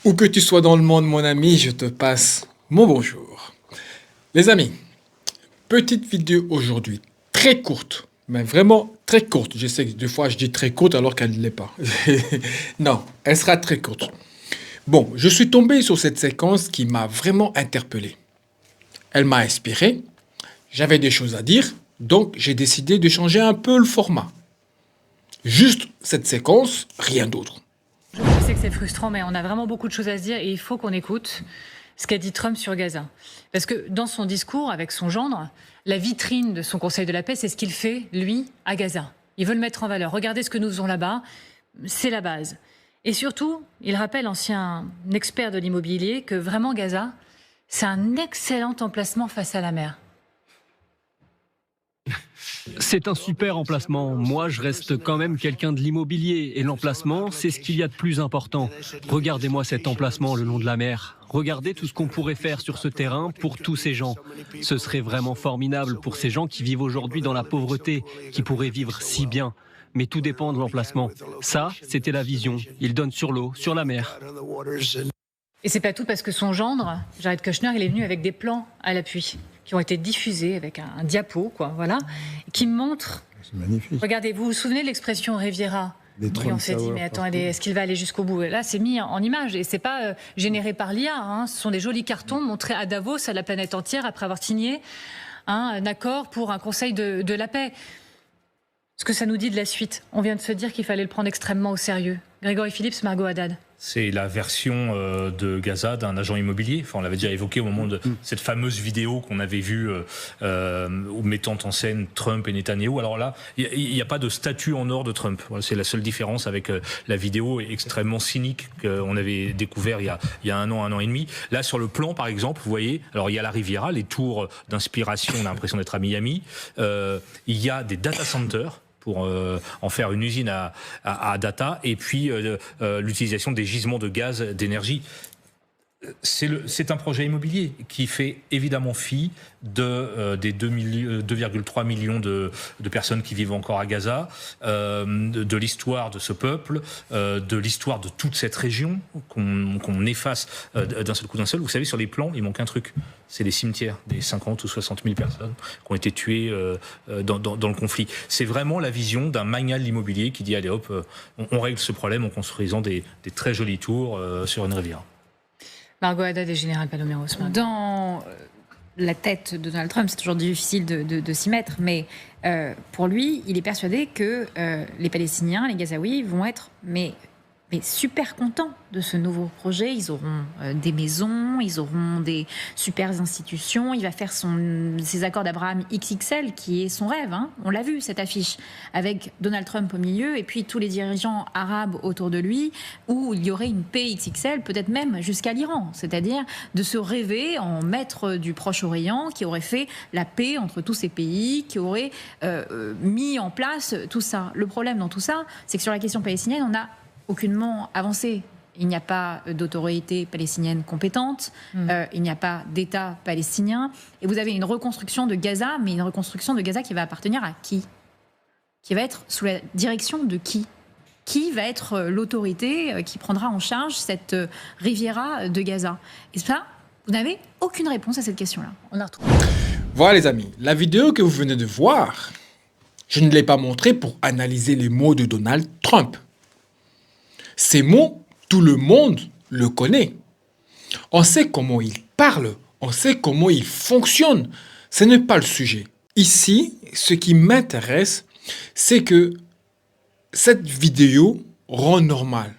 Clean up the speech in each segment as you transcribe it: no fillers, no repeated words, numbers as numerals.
Où que tu sois dans le monde, mon ami, je te passe mon bonjour. Les amis, petite vidéo aujourd'hui, très courte, mais vraiment très courte. Je sais que des fois je dis très courte alors qu'elle ne l'est pas. Non, elle sera très courte. Bon, je suis tombé sur cette séquence qui m'a vraiment interpellé. Elle m'a inspiré, j'avais des choses à dire, donc j'ai décidé de changer un peu le format. Juste cette séquence, rien d'autre. Je sais que c'est frustrant, mais on a vraiment beaucoup de choses à se dire et il faut qu'on écoute ce qu'a dit Trump sur Gaza. Parce que dans son discours avec son gendre, la vitrine de son Conseil de la paix, c'est ce qu'il fait, lui, à Gaza. Il veut le mettre en valeur. Regardez ce que nous faisons là-bas, c'est la base. Et surtout, il rappelle, ancien expert de l'immobilier, que vraiment Gaza, c'est un excellent emplacement face à la mer. C'est un super emplacement. Moi, je reste quand même quelqu'un de l'immobilier. Et l'emplacement, c'est ce qu'il y a de plus important. Regardez-moi cet emplacement le long de la mer. Regardez tout ce qu'on pourrait faire sur ce terrain pour tous ces gens. Ce serait vraiment formidable pour ces gens qui vivent aujourd'hui dans la pauvreté, qui pourraient vivre si bien. Mais tout dépend de l'emplacement. Ça, c'était la vision. Il donne sur l'eau, sur la mer. Et c'est pas tout parce que son gendre, Jared Kushner, il est venu avec des plans à l'appui qui ont été diffusés avec un diapo, quoi, voilà, qui montre. C'est magnifique. Regardez, vous vous souvenez de l'expression Riviera? Des Oui, on s'est dit, Trump mais Tower attendez, est-ce qu'il va aller jusqu'au bout? Et là, c'est mis en image et c'est pas généré par l'IA. Hein. Ce sont des jolis cartons montrés à Davos, à la planète entière, après avoir signé un accord pour un conseil de la paix. Ce que ça nous dit de la suite, on vient de se dire qu'il fallait le prendre extrêmement au sérieux. Grégory Phillips, Margot Haddad. C'est la version de Gaza d'un agent immobilier. Enfin, on l'avait déjà évoqué au moment de cette fameuse vidéo qu'on avait vue mettant en scène Trump et Netanyahou. Alors là, il n'y a pas de statue en or de Trump. Voilà, c'est la seule différence avec la vidéo extrêmement cynique qu'on avait découvert il y a un an et demi. Là, sur le plan, par exemple, vous voyez, alors il y a la Riviera, les tours d'inspiration, on a l'impression d'être à Miami. Il y a des data centers pour en faire une usine à data, et puis l'utilisation des gisements de gaz, d'énergie. C'est un projet immobilier qui fait évidemment fi des 2,3 millions de personnes qui vivent encore à Gaza, de l'histoire de ce peuple, de l'histoire de toute cette région qu'on efface d'un seul coup d'un seul. Vous savez, sur les plans, il manque un truc. C'est les cimetières des 50 ou 60 000 personnes qui ont été tuées dans le conflit. C'est vraiment la vision d'un magnat de l'immobilier qui dit allez hop, on règle ce problème en construisant des très jolis tours sur une rivière. Margot Haddad et Général Paloméros. Dans la tête de Donald Trump, c'est toujours difficile de s'y mettre, mais pour lui, il est persuadé que les Palestiniens, les Gazaouis, vont être mais super contents de ce nouveau projet. Ils auront des maisons, ils auront des super institutions. Il va faire ses accords d'Abraham XXL, qui est son rêve. Hein. On l'a vu, cette affiche, avec Donald Trump au milieu et puis tous les dirigeants arabes autour de lui, où il y aurait une paix XXL, peut-être même jusqu'à l'Iran. C'est-à-dire de se rêver en maître du Proche-Orient, qui aurait fait la paix entre tous ces pays, qui aurait mis en place tout ça. Le problème dans tout ça, c'est que sur la question palestinienne, on a aucunement avancé. Il n'y a pas d'autorité palestinienne compétente, il n'y a pas d'État palestinien, et vous avez une reconstruction de Gaza, mais une reconstruction de Gaza qui va appartenir à qui? Qui va être sous la direction de qui? Qui va être l'autorité qui prendra en charge cette Riviera de Gaza? Et ça, vous n'avez aucune réponse à cette question-là. On a retrouvé. Voilà les amis, la vidéo que vous venez de voir, je ne l'ai pas montrée pour analyser les mots de Donald Trump. Ces mots, tout le monde le connaît. On sait comment il parle, on sait comment il fonctionne. Ce n'est pas le sujet. Ici, ce qui m'intéresse, c'est que cette vidéo rend normal.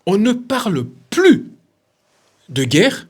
On ne parle plus de guerre,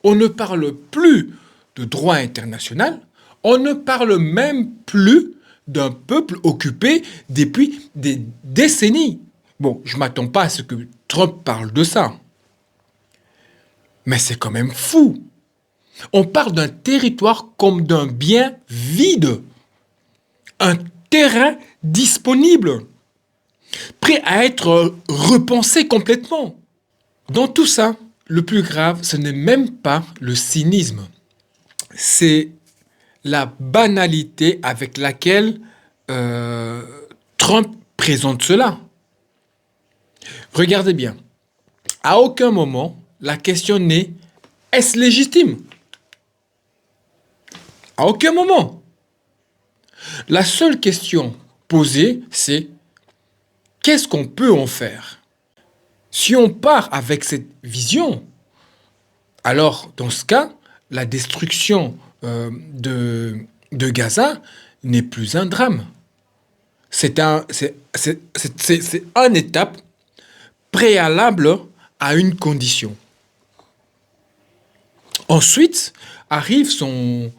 on ne parle plus de droit international, on ne parle même plus d'un peuple occupé depuis des décennies. Bon, je ne m'attends pas à ce que Trump parle de ça. Mais c'est quand même fou. On parle d'un territoire comme d'un bien vide. Un terrain disponible. Prêt à être repensé complètement. Dans tout ça, le plus grave, ce n'est même pas le cynisme. C'est la banalité avec laquelle Trump présente cela. Regardez bien. À aucun moment, la question n'est est-ce légitime? À aucun moment. La seule question posée, c'est qu'est-ce qu'on peut en faire? Si on part avec cette vision, alors dans ce cas, la destruction de Gaza n'est plus un drame. C'est une étape préalable à une condition. Ensuite, arrive son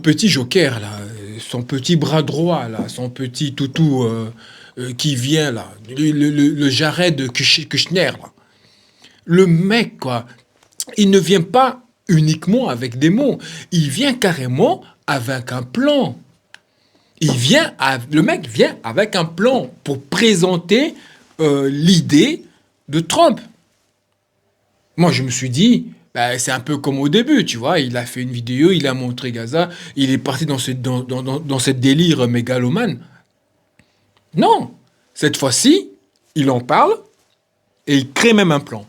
petit joker, là, son petit bras droit, là, son petit toutou qui vient, là, le Jared Kushner. Là. Le mec, quoi, il ne vient pas uniquement avec des mots, il vient carrément avec un plan. Le mec vient avec un plan pour présenter l'idée de Trump. Moi, je me suis dit, bah, c'est un peu comme au début, tu vois. Il a fait une vidéo, il a montré Gaza, il est parti dans ce délire mégalomane. Non, cette fois-ci, il en parle et il crée même un plan.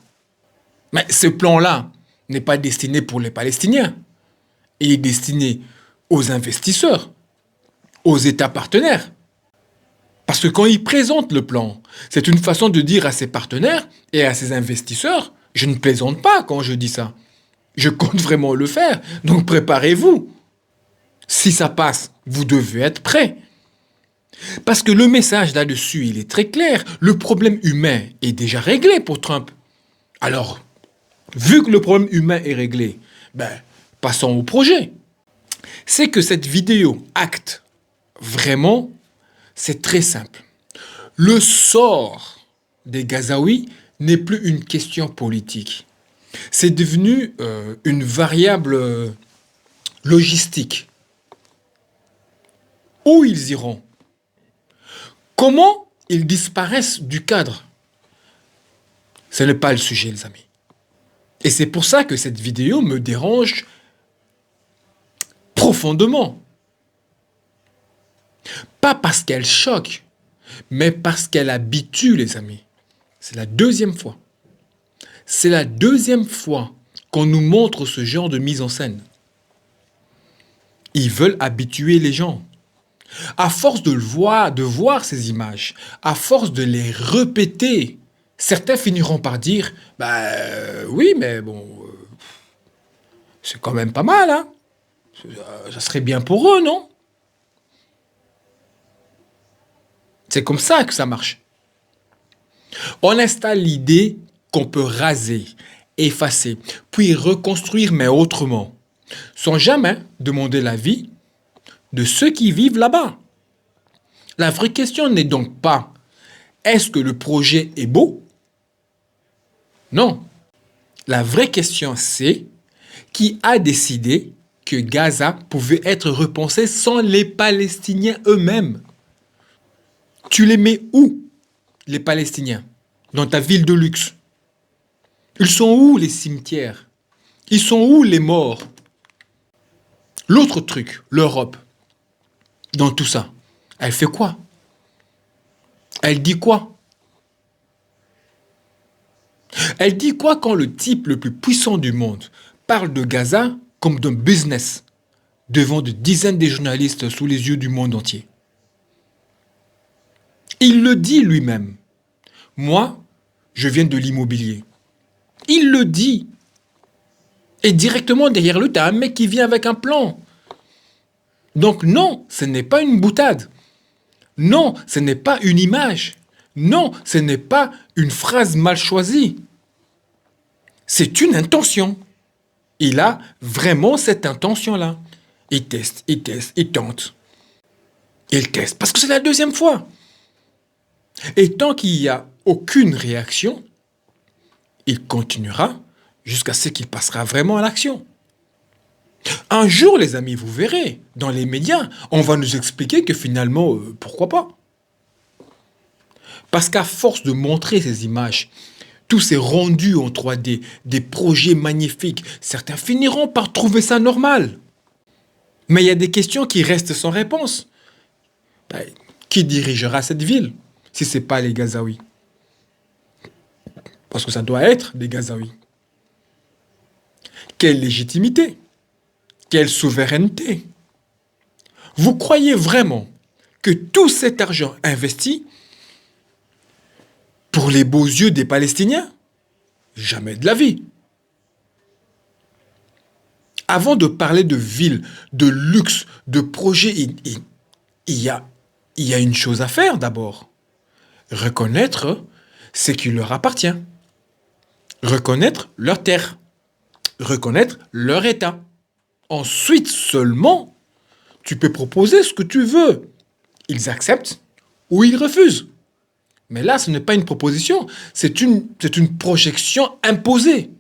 Mais ce plan-là n'est pas destiné pour les Palestiniens. Il est destiné aux investisseurs, aux États partenaires. Parce que quand il présente le plan, c'est une façon de dire à ses partenaires et à ses investisseurs, je ne plaisante pas quand je dis ça. Je compte vraiment le faire, donc préparez-vous. Si ça passe, vous devez être prêts. Parce que le message là-dessus, il est très clair. Le problème humain est déjà réglé pour Trump. Alors, vu que le problème humain est réglé, ben, passons au projet. C'est que cette vidéo acte vraiment, c'est très simple. Le sort des Gazaouis n'est plus une question politique. C'est devenu une variable logistique. Où ils iront? Comment ils disparaissent du cadre? Ce n'est pas le sujet, les amis. Et c'est pour ça que cette vidéo me dérange profondément. Pas parce qu'elle choque, mais parce qu'elle habitue, les amis. C'est la deuxième fois. C'est la deuxième fois qu'on nous montre ce genre de mise en scène. Ils veulent habituer les gens. À force de voir ces images, à force de les répéter, certains finiront par dire bah oui, mais bon, c'est quand même pas mal, hein. Ça serait bien pour eux, non? C'est comme ça que ça marche. On installe l'idée qu'on peut raser, effacer, puis reconstruire, mais autrement, sans jamais demander l'avis de ceux qui vivent là-bas. La vraie question n'est donc pas est-ce que le projet est beau? Non. La vraie question c'est qui a décidé que Gaza pouvait être repensé sans les Palestiniens eux-mêmes? Tu les mets où, les Palestiniens? Dans ta ville de luxe? Ils sont où les cimetières? Ils sont où les morts? L'autre truc, l'Europe, dans tout ça, elle fait quoi? Elle dit quoi? Elle dit quoi quand le type le plus puissant du monde parle de Gaza comme d'un business devant de dizaines de journalistes sous les yeux du monde entier? Il le dit lui-même. Moi, je viens de l'immobilier. Il le dit. Et directement derrière lui, tu as un mec qui vient avec un plan. Donc non, ce n'est pas une boutade. Non, ce n'est pas une image. Non, ce n'est pas une phrase mal choisie. C'est une intention. Il a vraiment cette intention-là. Il teste, il tente. Il teste. Parce que c'est la deuxième fois. Et tant qu'il n'y a aucune réaction, il continuera jusqu'à ce qu'il passera vraiment à l'action. Un jour, les amis, vous verrez, dans les médias, on va nous expliquer que finalement, pourquoi pas? Parce qu'à force de montrer ces images, tous ces rendus en 3D, des projets magnifiques, certains finiront par trouver ça normal. Mais il y a des questions qui restent sans réponse. Ben, qui dirigera cette ville si ce n'est pas les Gazaouis? Parce que ça doit être des Gazaouis. Quelle légitimité? Quelle souveraineté? Vous croyez vraiment que tout cet argent investi pour les beaux yeux des Palestiniens? Jamais de la vie. Avant de parler de ville, de luxe, de projet, il y a une chose à faire d'abord. Reconnaître ce qui leur appartient. Reconnaître leur terre. Reconnaître leur État. Ensuite seulement, tu peux proposer ce que tu veux. Ils acceptent ou ils refusent. Mais là, ce n'est pas une proposition, c'est une projection imposée.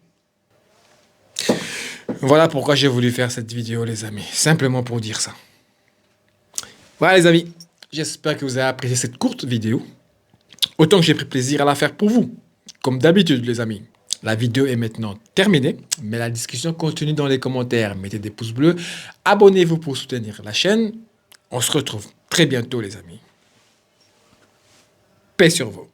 Voilà pourquoi j'ai voulu faire cette vidéo, les amis. Simplement pour dire ça. Voilà, les amis. J'espère que vous avez apprécié cette courte vidéo. Autant que j'ai pris plaisir à la faire pour vous. Comme d'habitude, les amis. La vidéo est maintenant terminée, mais la discussion continue dans les commentaires. Mettez des pouces bleus. Abonnez-vous pour soutenir la chaîne. On se retrouve très bientôt, les amis. Paix sur vous.